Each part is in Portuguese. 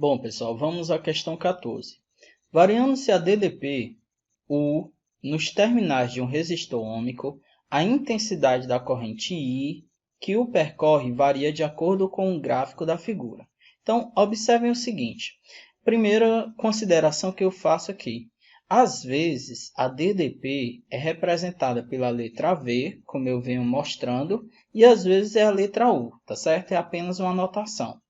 Bom, pessoal, vamos à questão 14. Variando-se a DDP, nos terminais de um resistor ôhmico, a intensidade da corrente I que o percorre varia de acordo com o gráfico da figura. Então, observem o seguinte. Primeira consideração que eu faço aqui. Às vezes, a DDP é representada pela letra V, como eu venho mostrando, e às vezes é a letra U, tá certo? É apenas uma anotação.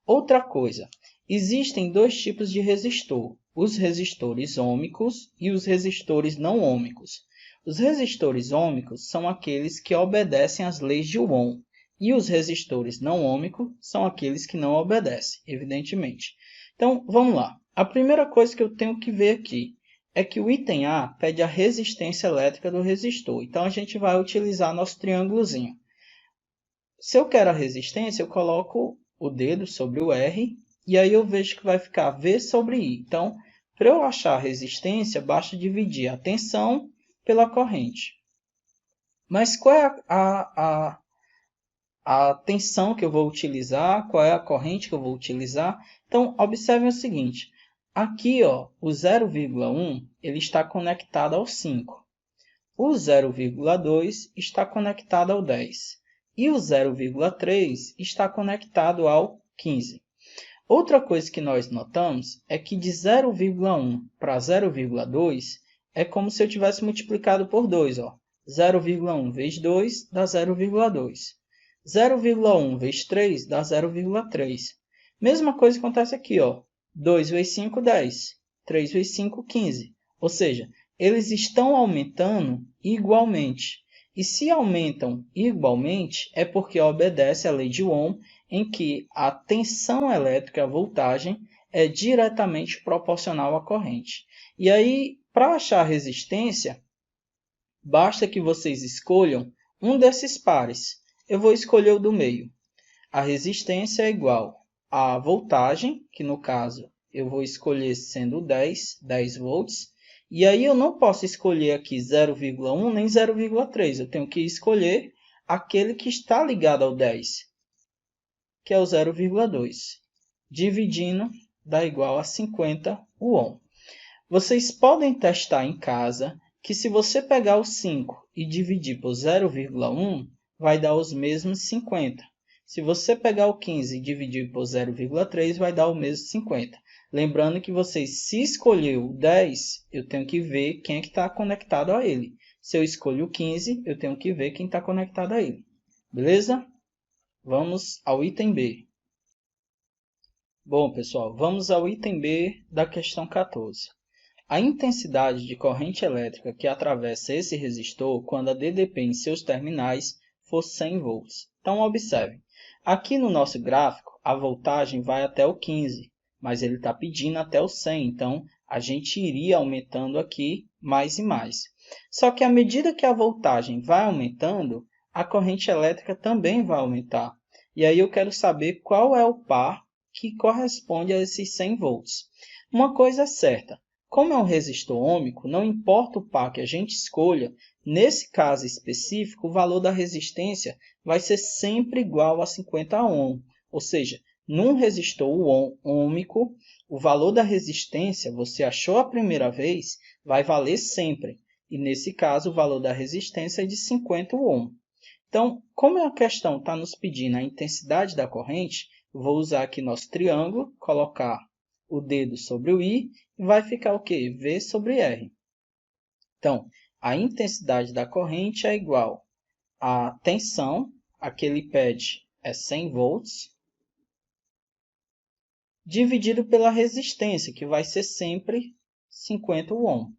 Outra coisa, existem dois tipos de resistor, os resistores ôhmicos e os resistores não ôhmicos. Os resistores ôhmicos são aqueles que obedecem às leis de Ohm, e os resistores não ôhmicos são aqueles que não obedecem, evidentemente. Então, vamos lá. A primeira coisa que eu tenho que ver aqui é que o item A pede a resistência elétrica do resistor. Então, a gente vai utilizar nosso triângulozinho. Se eu quero a resistência, eu coloco o dedo sobre o R e aí eu vejo que vai ficar V sobre I. Então, para eu achar a resistência, basta dividir a tensão pela corrente. Mas qual é a tensão que eu vou utilizar? Qual é a corrente que eu vou utilizar? Então, observem o seguinte. Aqui, ó, o 0,1 ele está conectado ao 5. O 0,2 está conectado ao 10. E o 0,3 está conectado ao 15. Outra coisa que nós notamos é que de 0,1 para 0,2 é como se eu tivesse multiplicado por 2. 0,1 vezes 2 dá 0,2. 0,1 vezes 3 dá 0,3. Mesma coisa acontece aqui. 2 vezes 5, 10. 3 vezes 5, 15. Ou seja, eles estão aumentando igualmente. E se aumentam igualmente, é porque obedece à lei de Ohm, em que a tensão elétrica, a voltagem, é diretamente proporcional à corrente. E aí, para achar a resistência, basta que vocês escolham um desses pares. Eu vou escolher o do meio. A resistência é igual à voltagem, que no caso eu vou escolher sendo 10 volts. E aí eu não posso escolher aqui 0,1 nem 0,3. Eu tenho que escolher aquele que está ligado ao 10, que é o 0,2. Dividindo dá igual a 50 ohm. Vocês podem testar em casa que se você pegar o 5 e dividir por 0,1, vai dar os mesmos 50. Se você pegar o 15 e dividir por 0,3, vai dar o mesmo 50. Lembrando que vocês, se escolher o 10, eu tenho que ver quem é que está conectado a ele. Se eu escolho o 15, eu tenho que ver quem está conectado a ele. Beleza? Vamos ao item B. Bom, pessoal, vamos ao item B da questão 14. A intensidade de corrente elétrica que atravessa esse resistor quando a DDP em seus terminais for 100 volts. Então, observem. Aqui no nosso gráfico, a voltagem vai até o 15, mas ele está pedindo até o 100. Então, a gente iria aumentando aqui mais e mais. Só que à medida que a voltagem vai aumentando, a corrente elétrica também vai aumentar. E aí eu quero saber qual é o par que corresponde a esses 100 volts. Uma coisa é certa. Como é um resistor ôhmico, não importa o par que a gente escolha, nesse caso específico, o valor da resistência vai ser sempre igual a 50 ohm. Ou seja, num resistor ôhmico, o valor da resistência, você achou a primeira vez, vai valer sempre. E nesse caso, o valor da resistência é de 50 ohm. Então, como a questão está nos pedindo a intensidade da corrente, vou usar aqui nosso triângulo, colocar o dedo sobre o I, e vai ficar o quê? V sobre R. Então, a intensidade da corrente é igual à tensão, que ele pede é 100 volts, dividido pela resistência, que vai ser sempre 50 ohm.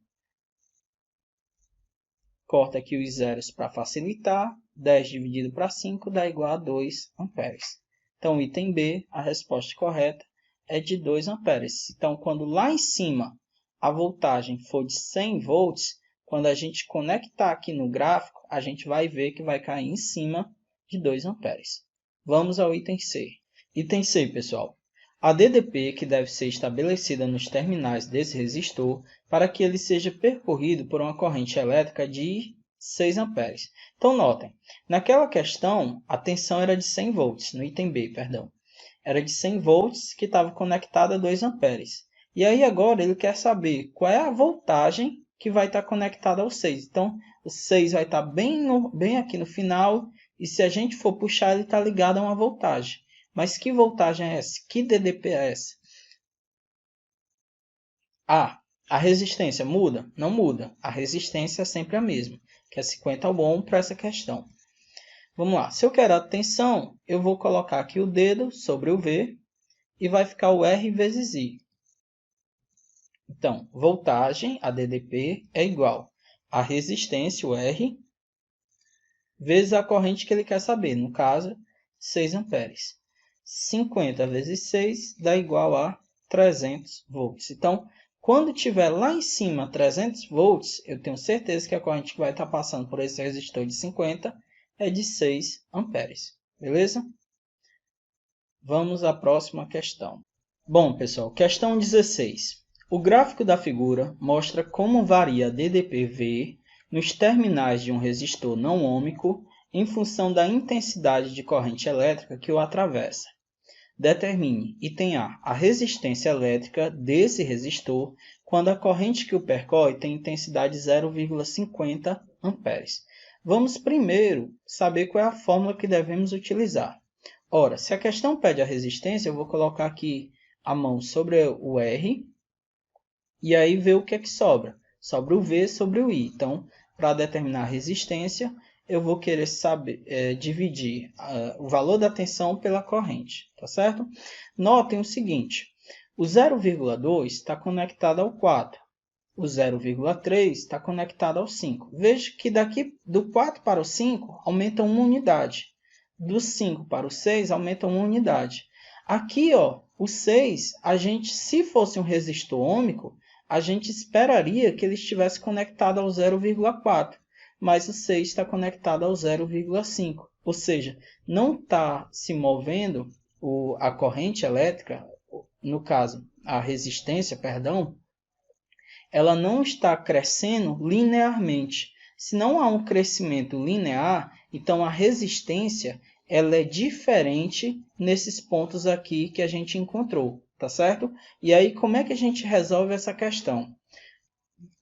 Corta aqui os zeros para facilitar. 10 dividido para 5 dá igual a 2 amperes. Então, item B, a resposta correta é de 2 amperes. Então, quando lá em cima a voltagem for de 100 volts, quando a gente conectar aqui no gráfico, a gente vai ver que vai cair em cima de 2 amperes. Vamos ao item C. Item C, pessoal. A DDP que deve ser estabelecida nos terminais desse resistor para que ele seja percorrido por uma corrente elétrica de 6 amperes. Então, notem, naquela questão, a tensão era de 100 volts, no item B, perdão. era de 100 volts que estava conectada a 2 amperes. E aí agora ele quer saber qual é a voltagem que vai estar conectada ao 6. Então, o 6 vai estar bem aqui no final, e se a gente for puxar, ele está ligado a uma voltagem. Mas que voltagem é essa? Que DDP é essa? A resistência muda? Não muda. A resistência é sempre a mesma, que é 50 ohm para essa questão. Vamos lá. Se eu quero a tensão, eu vou colocar aqui o dedo sobre o V e vai ficar o R vezes I. Então, voltagem, a DDP, é igual a resistência, o R, vezes a corrente que ele quer saber. No caso, 6 amperes. 50 vezes 6 dá igual a 300 volts. Então, quando tiver lá em cima 300 volts, eu tenho certeza que a corrente que vai estar passando por esse resistor de 50 é de 6 amperes. Beleza? Vamos à próxima questão. Bom, pessoal, questão 16. O gráfico da figura mostra como varia a DDP-V nos terminais de um resistor não ohmico em função da intensidade de corrente elétrica que o atravessa. Determine, item A resistência elétrica desse resistor quando a corrente que o percorre tem intensidade 0,50 amperes. Vamos primeiro saber qual é a fórmula que devemos utilizar. Ora, se a questão pede a resistência, eu vou colocar aqui a mão sobre o R e aí ver o que é que sobra. Sobra o V sobre o I. Então, para determinar a resistência, eu vou querer saber, dividir o valor da tensão pela corrente, tá certo? Notem o seguinte, o 0,2 está conectado ao 4, o 0,3 está conectado ao 5. Veja que daqui do 4 para o 5 aumenta uma unidade, do 5 para o 6 aumenta uma unidade. Aqui, ó, o 6, se fosse um resistor ohmico, a gente esperaria que ele estivesse conectado ao 0,4. Mas o 6 está conectado ao 0,5. Ou seja, não está se movendo a corrente elétrica, no caso, a resistência, perdão, ela não está crescendo linearmente. Se não há um crescimento linear, então a resistência ela é diferente nesses pontos aqui que a gente encontrou, tá certo? E aí, como é que a gente resolve essa questão?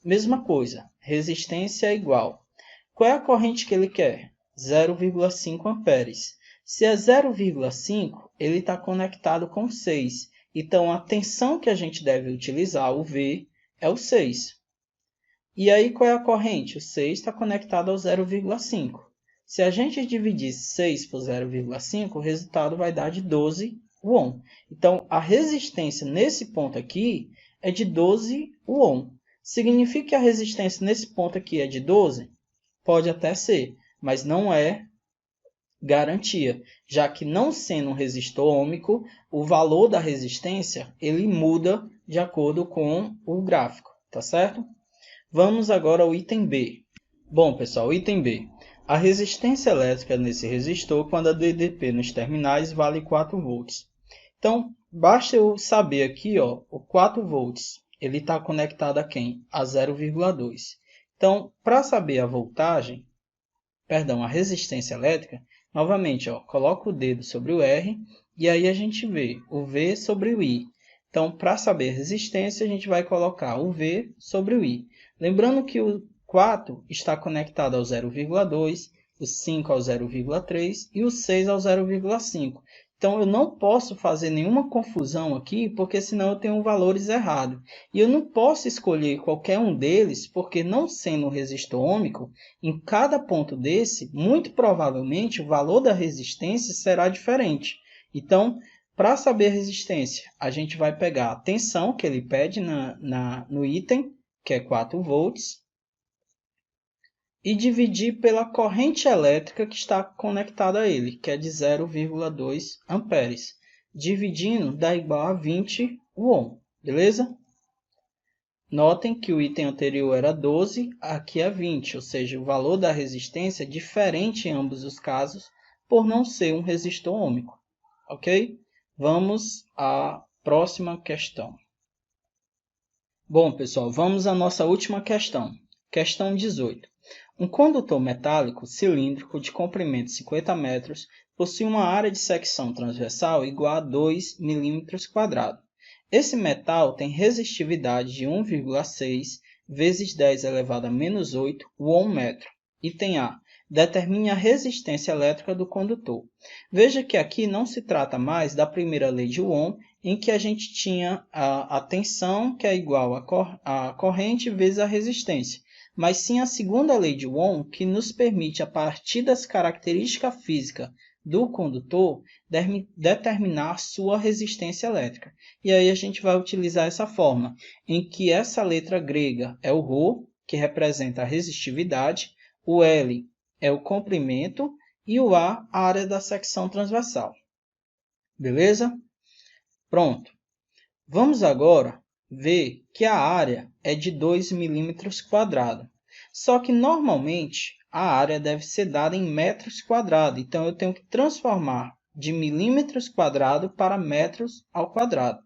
Mesma coisa, resistência é igual. Qual é a corrente que ele quer? 0,5 amperes. Se é 0,5, ele está conectado com 6. Então, a tensão que a gente deve utilizar, o V, é o 6. E aí, qual é a corrente? O 6 está conectado ao 0,5. Se a gente dividir 6 por 0,5, o resultado vai dar de 12 ohm. Então, a resistência nesse ponto aqui é de 12 ohm. Significa que a resistência nesse ponto aqui é de 12? Pode até ser, mas não é garantia, já que não sendo um resistor ohmico, o valor da resistência ele muda de acordo com o gráfico, tá certo? Vamos agora ao item B. Bom, pessoal, item B. A resistência elétrica nesse resistor quando a DDP nos terminais vale 4 volts. Então, basta eu saber aqui, ó, o 4 volts, ele está conectado a quem? A 0,2. Então, para saber a voltagem, a resistência elétrica, novamente, ó, coloco o dedo sobre o R e aí a gente vê o V sobre o I. Então, para saber a resistência, a gente vai colocar o V sobre o I. Lembrando que o 4 está conectado ao 0,2, o 5 ao 0,3 e o 6 ao 0,5. Então, eu não posso fazer nenhuma confusão aqui, porque senão eu tenho valores errados. E eu não posso escolher qualquer um deles, porque não sendo um resistor ohmico, em cada ponto desse, muito provavelmente o valor da resistência será diferente. Então, para saber a resistência, a gente vai pegar a tensão que ele pede no item, que é 4 volts, e dividir pela corrente elétrica que está conectada a ele, que é de 0,2 amperes. Dividindo dá igual a 20 ohm, beleza? Notem que o item anterior era 12, aqui é 20, ou seja, o valor da resistência é diferente em ambos os casos, por não ser um resistor ohmico, ok? Vamos à próxima questão. Bom, pessoal, vamos à nossa última questão. Questão 18. Um condutor metálico cilíndrico de comprimento 50 metros possui uma área de secção transversal igual a 2 mm². Esse metal tem resistividade de 1,6 vezes 10 elevado a menos 8 Ohm-metro. Item A. Determine a resistência elétrica do condutor. Veja que aqui não se trata mais da primeira lei de Ohm, em que a gente tinha a tensão, que é igual à corrente vezes a resistência, mas sim a segunda lei de Ohm, que nos permite, a partir das características físicas do condutor, determinar sua resistência elétrica. E aí a gente vai utilizar essa forma, em que essa letra grega é o ρ, que representa a resistividade, o L é o comprimento e o A, a área da secção transversal. Beleza? Pronto. Vamos agora ver que a área é de 2 mm². Só que normalmente a área deve ser dada em metros quadrados. Então eu tenho que transformar de milímetros quadrados para metros ao quadrado.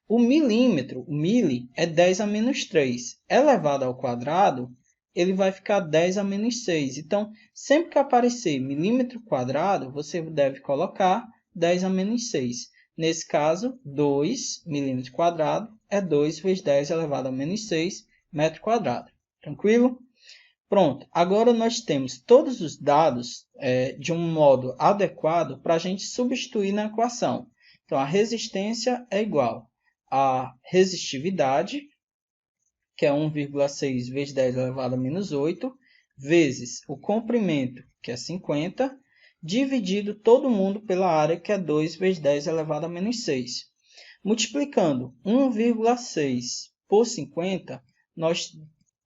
O milímetro, o mili, é 10 a menos 3. Elevado ao quadrado, ele vai ficar 10 a menos 6. Então, sempre que aparecer milímetro quadrado, você deve colocar 10 a menos 6. Nesse caso, 2 milímetros quadrados é 2 vezes 10 elevado a menos 6 metro quadrado. Tranquilo? Pronto. Agora nós temos todos os dados de um modo adequado para a gente substituir na equação. Então, a resistência é igual a resistividade, que é 1,6 vezes 10 elevado a menos 8, vezes o comprimento, que é 50, dividido todo mundo pela área, que é 2 vezes 10 elevado a menos 6. Multiplicando 1,6 por 50, nós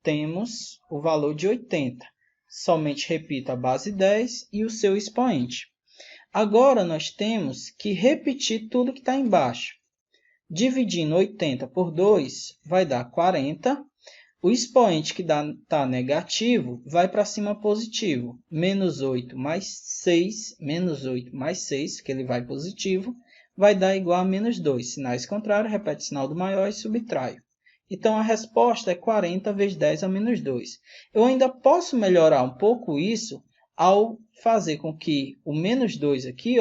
temos o valor de 80. Somente repita a base 10 e o seu expoente. Agora nós temos que repetir tudo que está embaixo. Dividindo 80 por 2 vai dar 40. O expoente que está negativo vai para cima positivo. Menos 8 mais 6, menos 8 mais 6, que ele vai positivo, vai dar igual a menos 2. Sinais contrários, repete o sinal do maior e subtrai. Então, a resposta é 40 vezes 10 a menos 2. Eu ainda posso melhorar um pouco isso ao fazer com que o menos 2 aqui,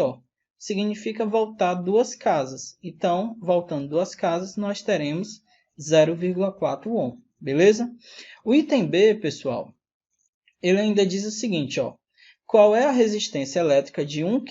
significa voltar 2 casas. Então, voltando 2 casas, nós teremos 0,4 Ohm. Beleza? O item B, pessoal, ele ainda diz o seguinte, qual é a resistência elétrica de 1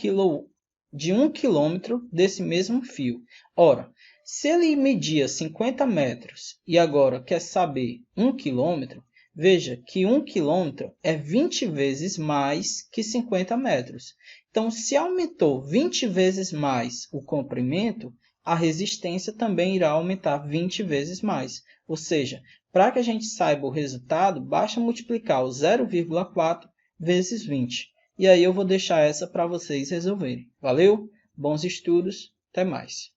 quilômetro desse mesmo fio? Ora, se ele media 50 metros e agora quer saber 1 quilômetro, veja que 1 quilômetro é 20 vezes mais que 50 metros. Então, se aumentou 20 vezes mais o comprimento, a resistência também irá aumentar 20 vezes mais. Ou seja, para que a gente saiba o resultado, basta multiplicar o 0,4 vezes 20. E aí eu vou deixar essa para vocês resolverem. Valeu? Bons estudos. Até mais.